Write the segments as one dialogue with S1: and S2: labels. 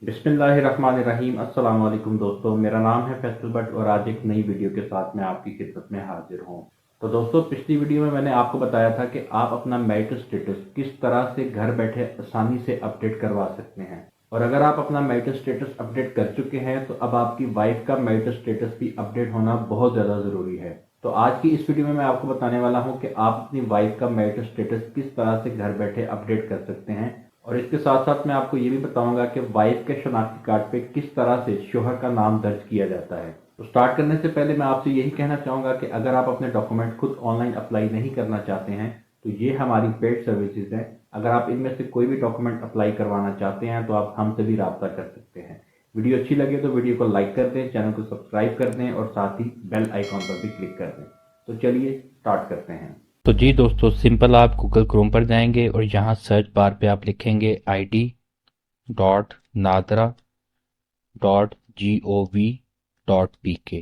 S1: बिस्मिल्लाहिर्रहमानिर्रहीम। अस्सलाम वालेकुम दोस्तों, मेरा नाम है फैसल भट्ट और आज एक नई वीडियो के साथ मैं आपकी खिदमत में हाजिर हूँ। तो दोस्तों, पिछली वीडियो में मैंने आपको बताया था कि आप अपना मैरिटल स्टेटस किस तरह से घर बैठे आसानी से अपडेट करवा सकते हैं। और अगर आप अपना मैरिटल स्टेटस अपडेट कर चुके हैं तो अब आपकी वाइफ का मैरिटल स्टेटस भी अपडेट होना बहुत ज़्यादा ज़रूरी है। तो आज की इस वीडियो में मैं आपको बताने वाला हूँ कि आप अपनी वाइफ का मैरिटल स्टेटस किस तरह से घर बैठे अपडेट कर सकते हैं। और इसके साथ साथ मैं आपको ये भी बताऊंगा कि वाइफ के शनाख्ती कार्ड पे किस तरह से शोहर का नाम दर्ज किया जाता है। तो स्टार्ट करने से पहले मैं आपसे यही कहना चाहूँगा कि अगर आप अपने डॉक्यूमेंट खुद ऑनलाइन अप्लाई नहीं करना चाहते हैं तो ये हमारी पेड सर्विसेज है। अगर आप इनमें से कोई भी डॉक्यूमेंट अप्लाई करवाना चाहते हैं तो आप हमसे भी रब्ता कर सकते हैं। वीडियो अच्छी लगे तो वीडियो को लाइक कर दें, चैनल को सब्सक्राइब कर दें और साथ ही बेल आइकॉन पर भी क्लिक कर दें। तो चलिए स्टार्ट करते हैं।
S2: तो जी दोस्तों, सिंपल आप गूगल क्रोम पर जाएंगे और यहाँ सर्च बार पे आप लिखेंगे id.nadra.gov.pk,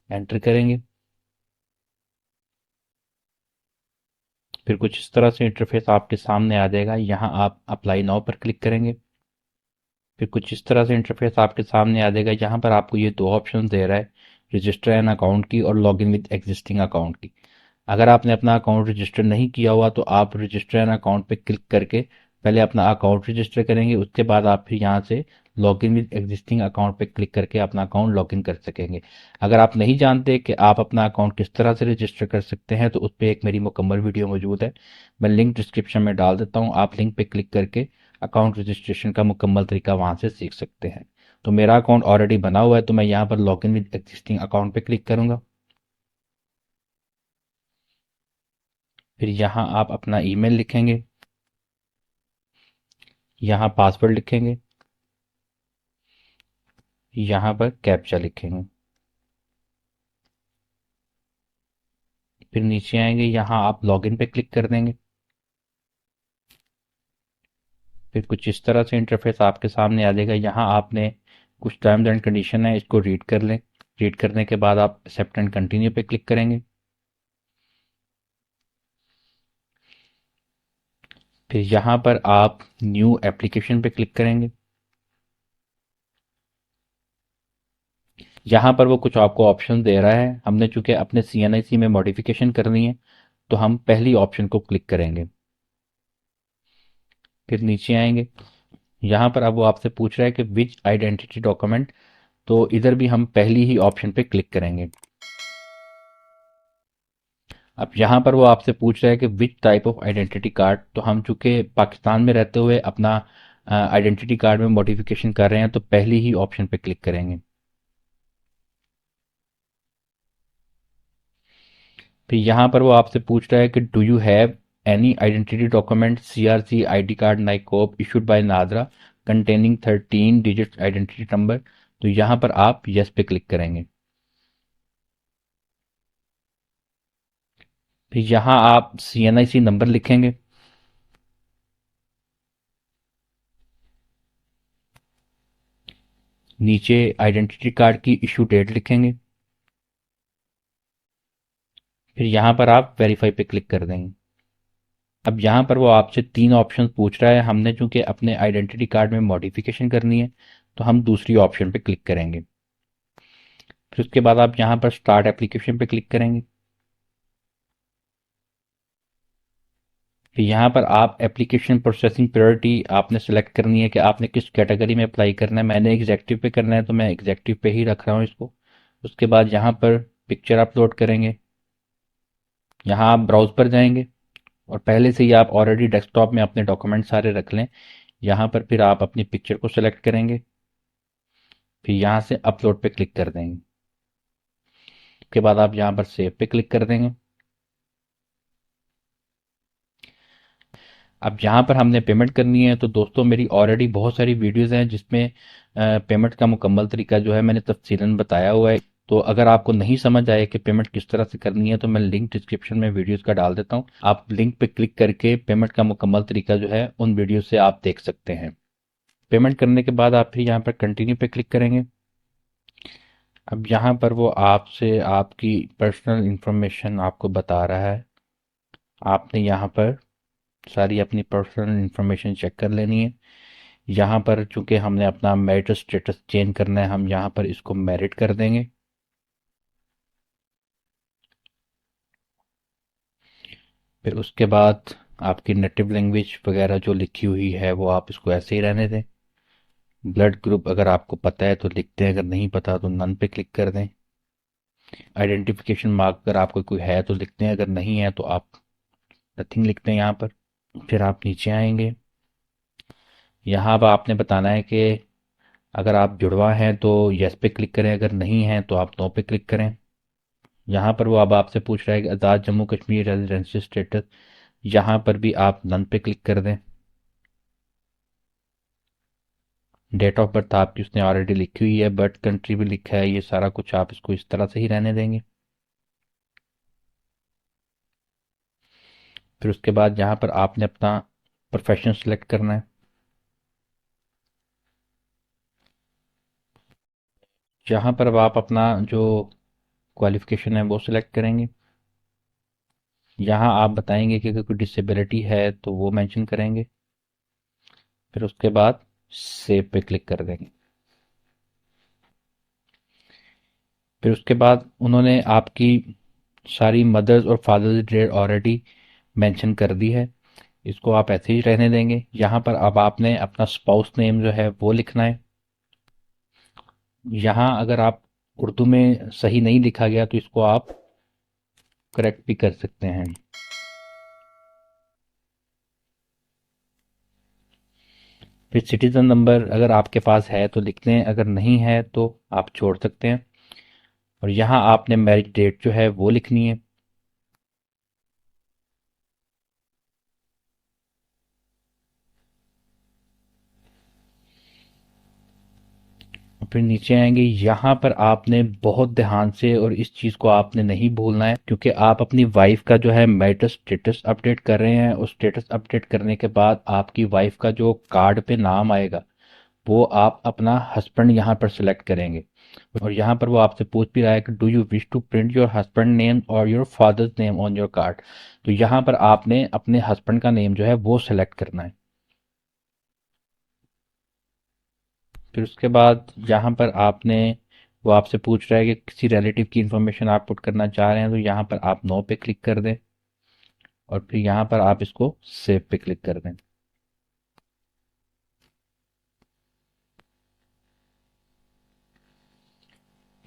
S2: एंटर करेंगे। फिर कुछ इस तरह से इंटरफेस आपके सामने आ जाएगा। यहाँ आप अप्लाई नाउ पर क्लिक करेंगे। फिर कुछ इस तरह से इंटरफेस आपके सामने आ जाएगा। यहाँ पर आपको ये दो ऑप्शन दे रहा है, रजिस्टर एन अकाउंट की और log in with existing account की। अगर आपने अपना अकाउंट रजिस्टर नहीं किया हुआ तो आप रजिस्टर एन अकाउंट पे क्लिक करके पहले अपना अकाउंट रजिस्टर करेंगे। उसके बाद आप फिर यहाँ से log in with existing account पे क्लिक करके अपना अकाउंट लॉग इन कर सकेंगे। अगर आप नहीं जानते कि आप अपना अकाउंट किस तरह से रजिस्टर कर सकते हैं तो उस पर एक मेरी मुकम्मल वीडियो मौजूद है। मैं लिंक डिस्क्रिप्शन में डाल देता हूँ, आप लिंक पे क्लिक करके अकाउंट रजिस्ट्रेशन का मुकम्मल तरीका वहाँ से सीख सकते हैं। तो मेरा अकाउंट ऑलरेडी बना हुआ है तो मैं यहाँ पर log in with existing account पे क्लिक करूंगा। फिर यहाँ आप अपना ईमेल लिखेंगे, यहाँ पासवर्ड लिखेंगे, यहाँ पर कैप्चा लिखेंगे। फिर नीचे आएंगे, यहाँ आप लॉगिन पे क्लिक कर देंगे। फिर कुछ इस तरह से इंटरफेस आपके सामने आ जाएगा। यहाँ आपने कुछ टर्म्स एंड कंडीशन है, इसको रीड कर लें। रीड करने के बाद आप एक्सेप्ट एंड कंटिन्यू पे क्लिक करेंगे। फिर यहाँ पर आप न्यू एप्लीकेशन पे क्लिक करेंगे। यहाँ पर वो कुछ आपको ऑप्शन दे रहा है। हमने चूंकि अपने CNIC में मॉडिफिकेशन करनी है तो हम पहली ऑप्शन को क्लिक करेंगे। फिर नीचे आएंगे, यहाँ पर अब वो आपसे पूछ रहा है कि विच आइडेंटिटी डॉक्यूमेंट, तो इधर भी हम पहली ही ऑप्शन पे क्लिक करेंगे। अब यहाँ पर वो आपसे पूछ रहा है कि which type of identity card, तो हम चूंकि पाकिस्तान में रहते हुए अपना आइडेंटिटी कार्ड में मॉडिफिकेशन कर रहे हैं तो पहली ही ऑप्शन पे क्लिक करेंगे। फिर यहाँ पर वो आपसे पूछ रहा है कि do you have any identity document CRC ID card NICOP issued by NADRA containing 13 digit identity number, तो यहाँ पर आप यस पे क्लिक करेंगे। फिर यहाँ आप CNIC नंबर लिखेंगे। नीचे आइडेंटिटी कार्ड की इशू डेट लिखेंगे। फिर यहाँ पर आप वेरीफाई पे क्लिक कर देंगे। अब यहाँ पर वो आपसे तीन ऑप्शन पूछ रहा है। हमने चूंकि अपने आइडेंटिटी कार्ड में मॉडिफिकेशन करनी है तो हम दूसरी ऑप्शन पे क्लिक करेंगे। फिर उसके बाद आप यहाँ पर स्टार्ट एप्लीकेशन पे क्लिक करेंगे। फिर यहाँ पर आप एप्लीकेशन प्रोसेसिंग प्रायोरिटी आपने सेलेक्ट करनी है कि आपने किस कैटेगरी में अप्लाई करना है। मैंने एग्जेक्टिव पे करना है तो मैं एग्जेक्टिव पे ही रख रहा हूँ इसको। उसके बाद यहाँ पर पिक्चर अपलोड करेंगे। यहाँ आप ब्राउज पर जाएंगे और पहले से ही आप ऑलरेडी डेस्कटॉप में अपने डॉक्यूमेंट सारे रख लें। यहाँ पर फिर आप अपनी पिक्चर को सिलेक्ट करेंगे। फिर यहाँ से अपलोड पे क्लिक कर देंगे। उसके बाद आप यहाँ पर सेव पे क्लिक कर देंगे। अब यहाँ पर हमने पेमेंट करनी है तो दोस्तों, मेरी ऑलरेडी बहुत सारी वीडियोस हैं जिसमें पेमेंट का मुकम्मल तरीका जो है मैंने तफसीलन बताया हुआ है। तो अगर आपको नहीं समझ आए कि पेमेंट किस तरह से करनी है तो मैं लिंक डिस्क्रिप्शन में वीडियोस का डाल देता हूँ। आप लिंक पे क्लिक करके पेमेंट का मुकम्मल तरीका जो है उन वीडियो से आप देख सकते हैं। पेमेंट करने के बाद आप फिर यहाँ पर कंटिन्यू पे क्लिक करेंगे। अब यहाँ पर वो आपसे आपकी पर्सनल इंफॉर्मेशन आपको बता रहा है। आपने यहाँ पर सारी अपनी पर्सनल इंफॉर्मेशन चेक कर लेनी है। यहाँ पर चूंकि हमने अपना मैरिटल स्टेटस चेंज करना है, हम यहाँ पर इसको मैरिड कर देंगे। फिर उसके बाद आपकी नेटिव लैंग्वेज वगैरह जो लिखी हुई है वो आप इसको ऐसे ही रहने दें। ब्लड ग्रुप अगर आपको पता है तो लिखते हैं, अगर नहीं पता तो नन पे क्लिक कर दें। आइडेंटिफिकेशन मार्क अगर आपको कोई है तो लिखते हैं, अगर नहीं है तो आप नथिंग लिखते हैं यहाँ पर। फिर आप नीचे आएंगे, यहाँ अब आपने बताना है कि अगर आप जुड़वा हैं तो यस पे क्लिक करें, अगर नहीं है तो आप नो पे क्लिक करें। यहाँ पर वो अब आपसे पूछ रहा है कि आज़ाद जम्मू कश्मीर रेजिडेंशियल स्टेटस, यहाँ पर भी आप नन पे क्लिक कर दें। डेट ऑफ बर्थ आपकी उसने ऑलरेडी लिखी हुई है, बर्थ कंट्री भी लिखा है, ये सारा कुछ आप इसको इस तरह से ही रहने देंगे। फिर उसके बाद यहाँ पर आपने अपना प्रोफेशन सेलेक्ट करना है। यहाँ पर अब आप अपना जो क्वालिफिकेशन है वो सिलेक्ट करेंगे। यहाँ आप बताएंगे कि अगर कोई डिसेबिलिटी है तो वो मेंशन करेंगे। फिर उसके बाद सेव पे क्लिक कर देंगे। फिर उसके बाद उन्होंने आपकी सारी मदर्स और फादर्स डेट ऑलरेडी मेंशन कर दी है, इसको आप ऐसे ही रहने देंगे। यहाँ पर अब आपने अपना स्पाउस नेम जो है वो लिखना है। यहाँ अगर आप उर्दू में सही नहीं लिखा गया तो इसको आप करेक्ट भी कर सकते हैं। फिर सिटीजन नंबर अगर आपके पास है तो लिखते हैं, अगर नहीं है तो आप छोड़ सकते हैं। और यहाँ आपने मैरिज डेट जो है वो लिखनी है। फिर नीचे आएंगे, यहाँ पर आपने बहुत ध्यान से, और इस चीज़ को आपने नहीं भूलना है क्योंकि आप अपनी वाइफ का जो है मैरिटल स्टेटस अपडेट कर रहे हैं, और स्टेटस अपडेट करने के बाद आपकी वाइफ का जो कार्ड पे नाम आएगा वो आप अपना हस्बैंड यहाँ पर सिलेक्ट करेंगे। और यहाँ पर वो आपसे पूछ भी रहा है कि do you wish to print your husband name और your father's name on your card, तो यहाँ पर आपने अपने हस्बैंड का नेम जो है वो सिलेक्ट करना है। फिर उसके बाद यहाँ पर आपने, वो आपसे पूछ रहा है कि किसी रिलेटिव की इंफॉर्मेशन आप पुट करना चाह रहे हैं, तो यहाँ पर आप नो पे क्लिक कर दें और फिर यहाँ पर आप इसको सेव पे क्लिक कर दें।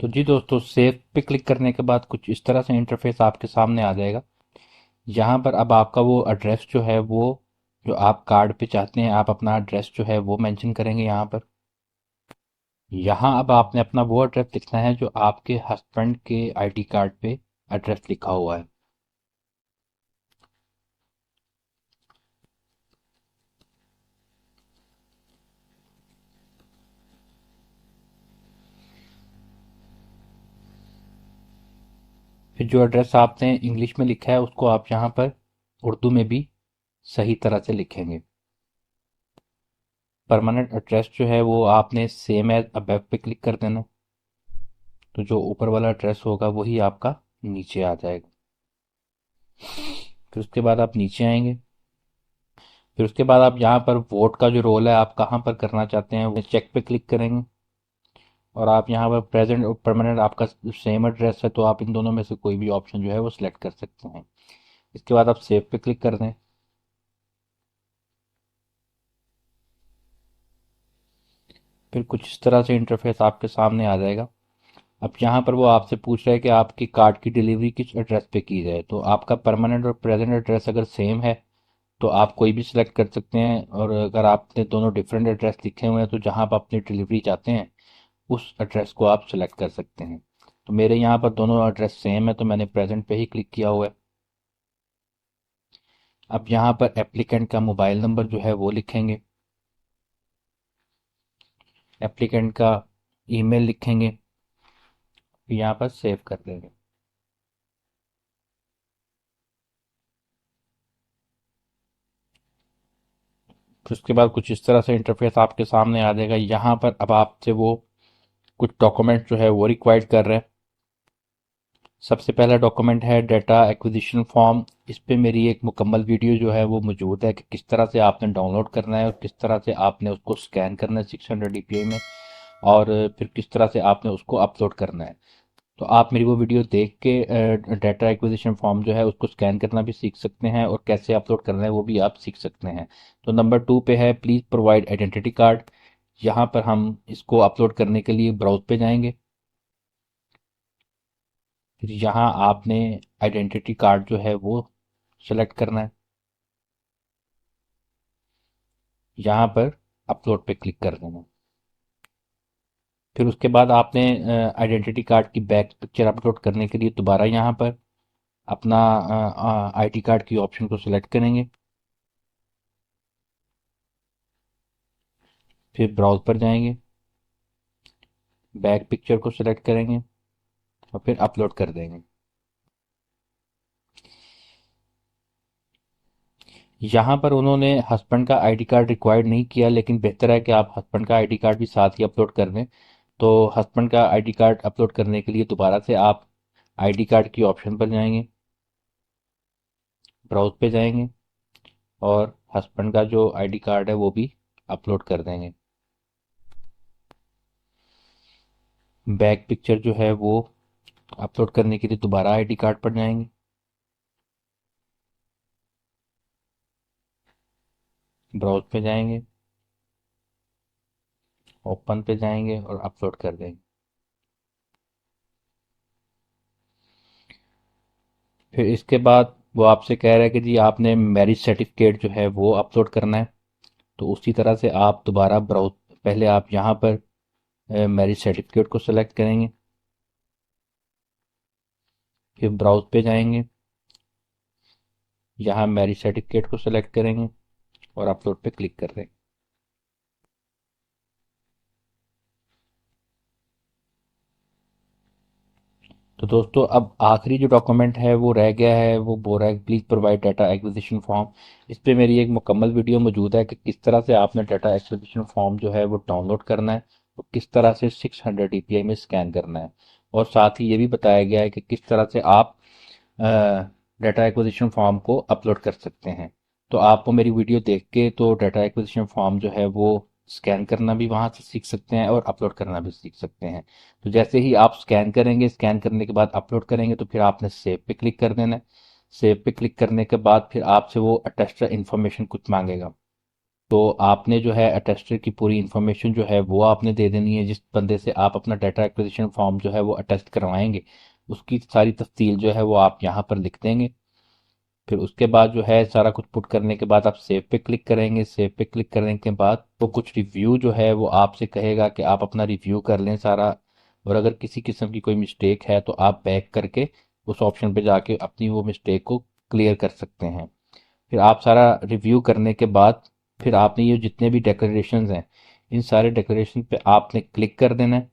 S2: तो जी दोस्तों, सेव पे क्लिक करने के बाद कुछ इस तरह से इंटरफेस आपके सामने आ जाएगा। यहाँ पर अब आपका वो एड्रेस जो है वो, जो आप कार्ड पे चाहते हैं, आप अपना एड्रेस जो है वो मेंशन करेंगे यहाँ पर। यहाँ अब आपने अपना वो एड्रेस लिखना है जो आपके हस्बैंड के आईडी कार्ड पे एड्रेस लिखा हुआ है। फिर जो एड्रेस आपने इंग्लिश में लिखा है उसको आप यहाँ पर उर्दू में भी सही तरह से लिखेंगे। परमानेंट एड्रेस जो है वो आपने सेम एज अबव पे क्लिक कर देना, तो जो ऊपर वाला एड्रेस होगा वही आपका नीचे आ जाएगा। फिर उसके बाद आप नीचे आएंगे। फिर उसके बाद आप यहाँ पर वोट का जो रोल है आप कहाँ पर करना चाहते हैं वो चेक पे क्लिक करेंगे। और आप यहाँ पर प्रेजेंट और परमानेंट आपका सेम एड्रेस है तो आप इन दोनों में से कोई भी ऑप्शन जो है वो सिलेक्ट कर सकते हैं। इसके बाद आप सेव पे क्लिक कर दें। फिर कुछ इस तरह से इंटरफेस आपके सामने आ जाएगा। अब यहाँ पर वो आपसे पूछ रहा है कि आपकी कार्ड की डिलीवरी किस एड्रेस पे की जाए, तो आपका परमानेंट और प्रेजेंट एड्रेस अगर सेम है तो आप कोई भी सिलेक्ट कर सकते हैं, और अगर आपने दोनों डिफरेंट एड्रेस लिखे हुए हैं तो जहाँ आप अपनी डिलीवरी चाहते हैं उस एड्रेस को आप सिलेक्ट कर सकते हैं। तो मेरे यहाँ पर दोनों एड्रेस सेम है तो मैंने प्रेजेंट पे ही क्लिक किया हुआ है। अब यहाँ पर एप्लीकेंट का मोबाइल नंबर जो है वो लिखेंगे, एप्लीकेंट का ईमेल लिखेंगे, फिर यहाँ पर सेव कर देंगे। फिर उसके बाद कुछ इस तरह से इंटरफेस आपके सामने आ जाएगा। यहाँ पर अब आपसे वो कुछ डॉक्यूमेंट जो है वो रिक्वायर्ड कर रहे हैं। सबसे पहला डॉक्यूमेंट है डाटा एक्विजिशन फॉर्म। इस पे मेरी एक मुकम्मल वीडियो जो है वो मौजूद है कि किस तरह से आपने डाउनलोड करना है और किस तरह से आपने उसको स्कैन करना है 600 DPI में, और फिर किस तरह से आपने उसको अपलोड करना है। तो आप मेरी वो वीडियो देख के डाटा एक्विजिशन फॉर्म जो है उसको स्कैन करना भी सीख सकते हैं और कैसे अपलोड करना है वो भी आप सीख सकते हैं। तो नंबर 2 पे है प्लीज़ प्रोवाइड आइडेंटिटी कार्ड। यहाँ पर हम इसको अपलोड करने के लिए ब्राउज पे जाएंगे। फिर यहाँ आपने आइडेंटिटी कार्ड जो है वो सेलेक्ट करना है। यहाँ पर अपलोड पे क्लिक कर देना है। फिर उसके बाद आपने आइडेंटिटी कार्ड की बैक पिक्चर अपलोड करने के लिए दोबारा यहाँ पर अपना आईडी कार्ड की ऑप्शन को सिलेक्ट करेंगे। फिर ब्राउज पर जाएंगे, बैक पिक्चर को सिलेक्ट करेंगे और फिर अपलोड कर देंगे। यहाँ पर उन्होंने हस्बैंड का आईडी कार्ड रिक्वायर्ड नहीं किया, लेकिन बेहतर है कि आप हस्बैंड का आईडी कार्ड भी साथ ही अपलोड कर दें। तो हस्बैंड का आईडी कार्ड अपलोड करने के लिए दोबारा से आप आईडी कार्ड की ऑप्शन पर जाएंगे, ब्राउज पे जाएंगे और हस्बैंड का जो आईडी कार्ड है वो भी अपलोड कर देंगे। बैक पिक्चर जो है वो अपलोड करने के लिए दोबारा आईडी कार्ड पर जाएंगे, ब्राउज पे जाएंगे, ओपन पे जाएंगे और अपलोड कर देंगे। फिर इसके बाद वो आपसे कह रहा है कि जी आपने मैरिज सर्टिफिकेट जो है वो अपलोड करना है। तो उसी तरह से आप दोबारा ब्राउज, पहले आप यहाँ पर मैरिज सर्टिफिकेट को सिलेक्ट करेंगे, फिर ब्राउज पे जाएंगे, यहाँ मैरिज सर्टिफिकेट को सिलेक्ट करेंगे और अपलोड पे क्लिक कर देंगे। तो दोस्तों अब आखिरी जो डॉक्यूमेंट है वो रह गया है, वो बोल रहा है please provide data acquisition form. इस पे मेरी एक मुकम्मल वीडियो मौजूद है कि किस तरह से आपने डाटा एक्विजिशन फॉर्म जो है वो डाउनलोड करना है और किस तरह से 600 DPI में स्कैन करना है। और साथ ही ये भी बताया गया है कि किस तरह से आप डाटा एक्विजिशन फॉर्म को अपलोड कर सकते हैं। तो आपको मेरी वीडियो देख के तो डाटा एक्विजिशन फॉर्म जो है वो स्कैन करना भी वहाँ से सीख सकते हैं और अपलोड करना भी सीख सकते हैं। तो जैसे ही आप स्कैन करेंगे, स्कैन करने के बाद अपलोड करेंगे, तो फिर आपने सेव पे क्लिक कर देना है। सेव पे क्लिक करने के बाद फिर आपसे वो अटेस्टर इन्फॉर्मेशन कुछ मांगेगा। तो आपने जो है अटेस्टर की पूरी इन्फॉर्मेशन जो है वो आपने दे देनी है। जिस बंदे से आप अपना डाटा एक्विजिशन फॉर्म जो है वो अटेस्ट करवाएंगे, उसकी सारी तफसील जो है वो आप यहाँ पर लिख देंगे। फिर उसके बाद जो है सारा कुछ पुट करने के बाद आप सेव पे क्लिक करेंगे। सेव पे क्लिक करने के बाद वो कुछ रिव्यू जो है वो आपसे कहेगा कि आप अपना रिव्यू कर लें सारा, और अगर किसी किस्म की कोई मिस्टेक है तो आप बैक करके उस ऑप्शन पे जाके अपनी वो मिस्टेक को क्लियर कर सकते हैं। फिर आप सारा रिव्यू करने के बाद फिर आपने ये जितने भी डेक्लेरेशंस हैं, इन सारे डेक्लेरेशन पे आपने क्लिक कर देना है।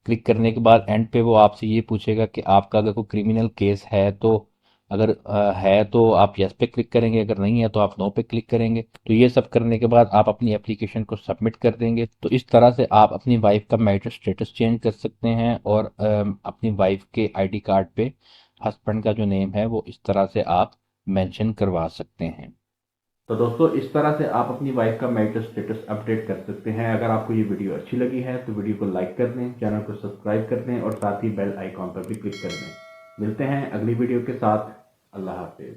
S2: क्लिक करने के बाद एंड पे वो आपसे ये पूछेगा कि आपका अगर कोई क्रिमिनल केस है तो, अगर है तो आप यस पे क्लिक करेंगे, अगर नहीं है तो आप नो पे क्लिक करेंगे। तो ये सब करने के बाद आप अपनी एप्लीकेशन को सबमिट कर देंगे। तो इस तरह से आप अपनी वाइफ का मैरिटल स्टेटस चेंज कर सकते हैं और अपनी वाइफ के आईडी कार्ड पे हस्बैंड का जो नेम है वो इस तरह से आप मेंशन करवा सकते हैं।
S1: तो दोस्तों इस तरह से आप अपनी वाइफ का मैरिटल स्टेटस अपडेट कर सकते हैं। अगर आपको ये वीडियो अच्छी लगी है तो वीडियो को लाइक कर दें, चैनल को सब्सक्राइब कर दें और साथ ही बेल आइकॉन पर भी क्लिक कर दें। मिलते हैं अगली वीडियो के साथ। अल्लाह हाफिज।